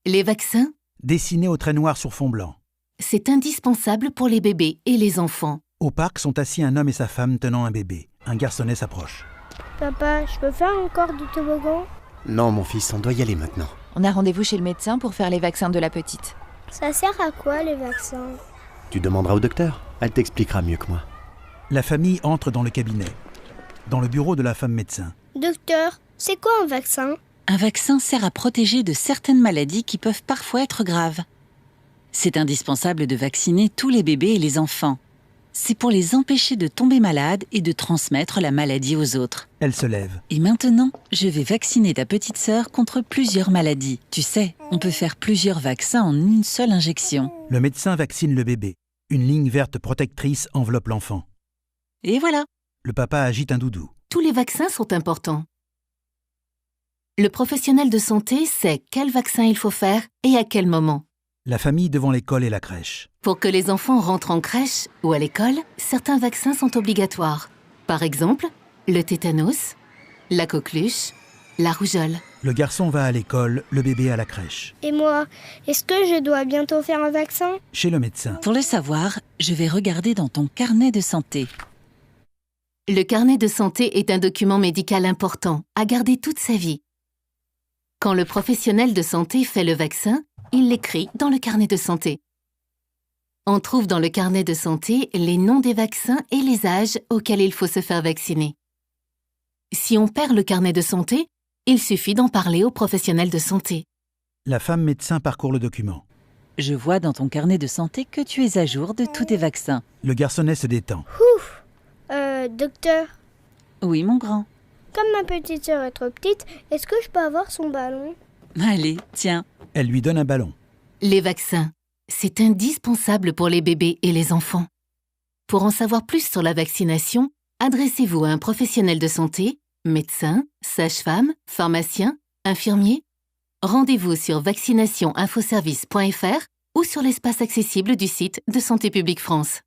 Les vaccins, Dessinés au trait noir sur fond blanc. c'est indispensable pour les bébés et les enfants. Au parc sont assis un homme et sa femme tenant un bébé. Un garçonnet s'approche. Papa, je peux faire encore du toboggan? Non, mon fils, on doit y aller maintenant. On a rendez-vous chez le médecin pour faire les vaccins de la petite. Ça sert à quoi les vaccins? Tu demanderas au docteur. Elle t'expliquera mieux que moi. La famille entre dans le cabinet. Dans le bureau de la femme médecin. Docteur, c'est quoi un vaccin? Un vaccin sert à protéger de certaines maladies qui peuvent parfois être graves. C'est indispensable de vacciner tous les bébés et les enfants. C'est pour les empêcher de tomber malades et de transmettre la maladie aux autres. Elle se lève. Et maintenant, je vais vacciner ta petite sœur contre plusieurs maladies. Tu sais, on peut faire plusieurs vaccins en une seule injection. Le médecin vaccine le bébé. Une ligne verte protectrice enveloppe l'enfant. Et voilà. Le papa agite un doudou. Tous les vaccins sont importants. Le professionnel de santé sait quel vaccin il faut faire et à quel moment. La famille devant l'école et la crèche. Pour que les enfants rentrent en crèche ou à l'école, certains vaccins sont obligatoires. Par exemple, le tétanos, la coqueluche, la rougeole. Le garçon va à l'école, le bébé à la crèche. Et moi, est-ce que je dois bientôt faire un vaccin? Chez le médecin. Pour le savoir, je vais regarder dans ton carnet de santé. Le carnet de santé est un document médical important à garder toute sa vie. Quand le professionnel de santé fait le vaccin, il l'écrit dans le carnet de santé. On trouve dans le carnet de santé les noms des vaccins et les âges auxquels il faut se faire vacciner. Si on perd le carnet de santé, il suffit d'en parler au professionnel de santé. La femme médecin parcourt le document. Je vois dans ton carnet de santé que tu es à jour de tous tes vaccins. Le garçonnet se détend. Docteur, Oui, mon grand. comme ma petite sœur est trop petite, est-ce que je peux avoir son ballon? Allez, tiens. Elle lui donne un ballon. Les vaccins, c'est indispensable pour les bébés et les enfants. Pour en savoir plus sur la vaccination, adressez-vous à un professionnel de santé, médecin, sage-femme, pharmacien, infirmier. Rendez-vous sur vaccinationinfoservice.fr ou sur l'espace accessible du site de Santé publique France.